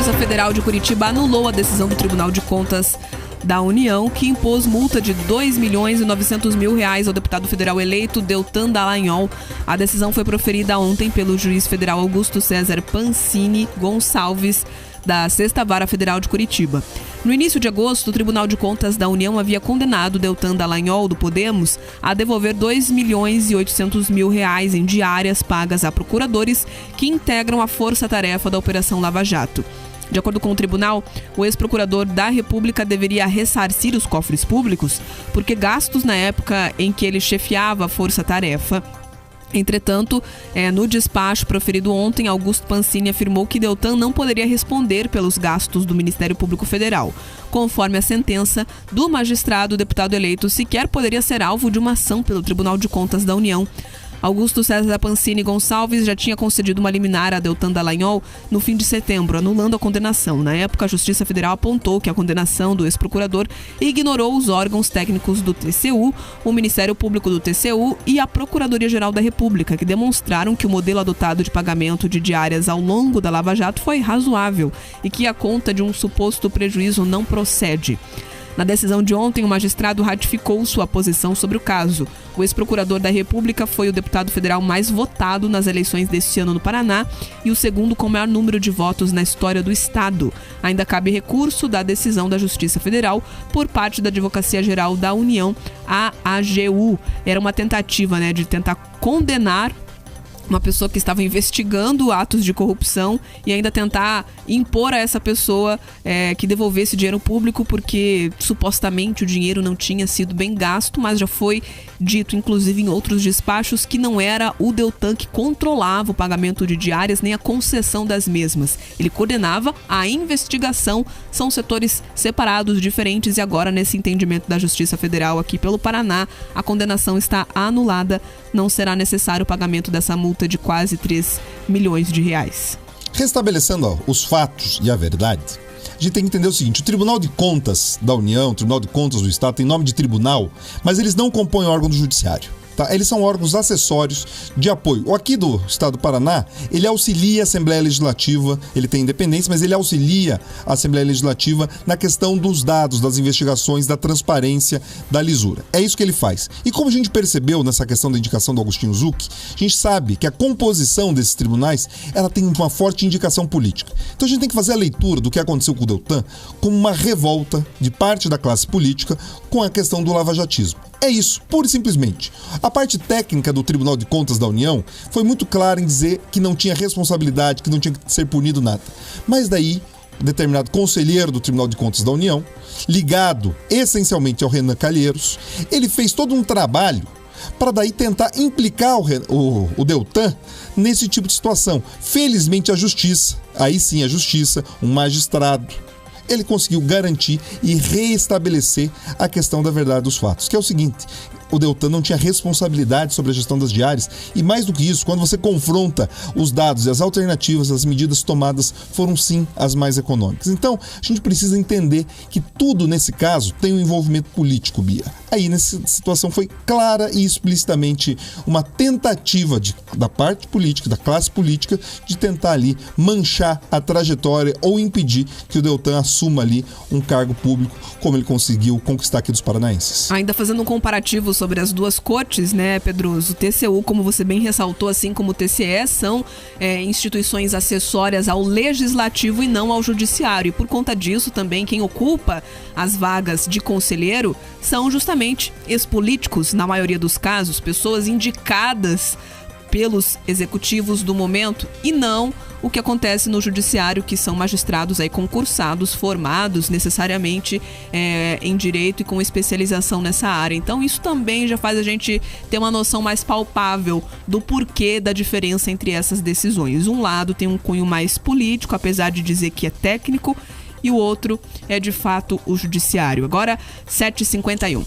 Justiça Federal de Curitiba anulou a decisão do Tribunal de Contas da União, que impôs multa de R$2.900.000 ao deputado federal eleito Deltan Dallagnol. A decisão foi proferida ontem pelo juiz federal Augusto César Pancini Gonçalves, da 6ª Vara Federal de Curitiba. No início de agosto, o Tribunal de Contas da União havia condenado Deltan Dallagnol, do Podemos, a devolver R$2.800.000 em diárias pagas a procuradores que integram a força-tarefa da Operação Lava Jato. De acordo com o tribunal, o ex-procurador da República deveria ressarcir os cofres públicos porque gastos na época em que ele chefiava a força-tarefa. Entretanto, no despacho proferido ontem, Augusto Pancini afirmou que Deltan não poderia responder pelos gastos do Ministério Público Federal. Conforme a sentença do magistrado, o deputado eleito sequer poderia ser alvo de uma ação pelo Tribunal de Contas da União. Augusto César Pancini Gonçalves já tinha concedido uma liminar a Deltan Dallagnol no fim de setembro, anulando a condenação. Na época, a Justiça Federal apontou que a condenação do ex-procurador ignorou os órgãos técnicos do TCU, o Ministério Público do TCU e a Procuradoria-Geral da República, que demonstraram que o modelo adotado de pagamento de diárias ao longo da Lava Jato foi razoável e que a conta de um suposto prejuízo não procede. Na decisão de ontem, o magistrado ratificou sua posição sobre o caso. O ex-procurador da República foi o deputado federal mais votado nas eleições deste ano no Paraná e o segundo com maior número de votos na história do estado. Ainda cabe recurso da decisão da Justiça Federal por parte da Advocacia Geral da União, a AGU. Era uma tentativa, de tentar condenar uma pessoa que estava investigando atos de corrupção e ainda tentar impor a essa pessoa que devolvesse dinheiro público porque supostamente o dinheiro não tinha sido bem gasto, mas já foi dito, inclusive em outros despachos, que não era o Deltan que controlava o pagamento de diárias nem a concessão das mesmas. Ele coordenava a investigação, são setores separados, diferentes, e agora, nesse entendimento da Justiça Federal aqui pelo Paraná, a condenação está anulada, não será necessário o pagamento dessa multa de quase R$3 milhões. Restabelecendo os fatos e a verdade, a gente tem que entender o seguinte: o Tribunal de Contas da União, o Tribunal de Contas do Estado tem nome de tribunal, mas eles não compõem órgão do judiciário. Tá? Eles são órgãos acessórios de apoio. O aqui do Estado do Paraná, ele auxilia a Assembleia Legislativa, ele tem independência, mas ele auxilia a Assembleia Legislativa na questão dos dados, das investigações, da transparência, da lisura. É isso que ele faz. E como a gente percebeu nessa questão da indicação do Agostinho Zucchi, a gente sabe que a composição desses tribunais, ela tem uma forte indicação política. Então a gente tem que fazer a leitura do que aconteceu com o Deltan como uma revolta de parte da classe política com a questão do lavajatismo. É isso, pura e simplesmente. A parte técnica do Tribunal de Contas da União foi muito clara em dizer que não tinha responsabilidade, que não tinha que ser punido nada. Mas daí, determinado conselheiro do Tribunal de Contas da União, ligado essencialmente ao Renan Calheiros, ele fez todo um trabalho para daí tentar implicar o Deltan nesse tipo de situação. Felizmente a justiça, aí sim a justiça, um magistrado, ele conseguiu garantir e reestabelecer a questão da verdade dos fatos, que é o seguinte: o Deltan não tinha responsabilidade sobre a gestão das diárias e, mais do que isso, quando você confronta os dados e as alternativas, as medidas tomadas foram sim as mais econômicas. Então, a gente precisa entender que tudo nesse caso tem um envolvimento político, Bia. Aí, nessa situação, foi clara e explicitamente uma tentativa da parte política, da classe política, de tentar ali manchar a trajetória ou impedir que o Deltan assuma ali um cargo público, como ele conseguiu conquistar aqui dos paranaenses. Ainda fazendo um comparativo sobre as duas cortes, Pedroso? O TCU, como você bem ressaltou, assim como o TCE, são instituições acessórias ao legislativo e não ao judiciário. E por conta disso, também, quem ocupa as vagas de conselheiro são justamente ex-políticos, na maioria dos casos, pessoas indicadas pelos executivos do momento, e não o que acontece no judiciário, que são magistrados aí concursados, formados necessariamente em direito e com especialização nessa área. Então isso também já faz a gente ter uma noção mais palpável do porquê da diferença entre essas decisões. Um lado tem um cunho mais político, apesar de dizer que é técnico, e o outro é de fato o judiciário. Agora, 7h51.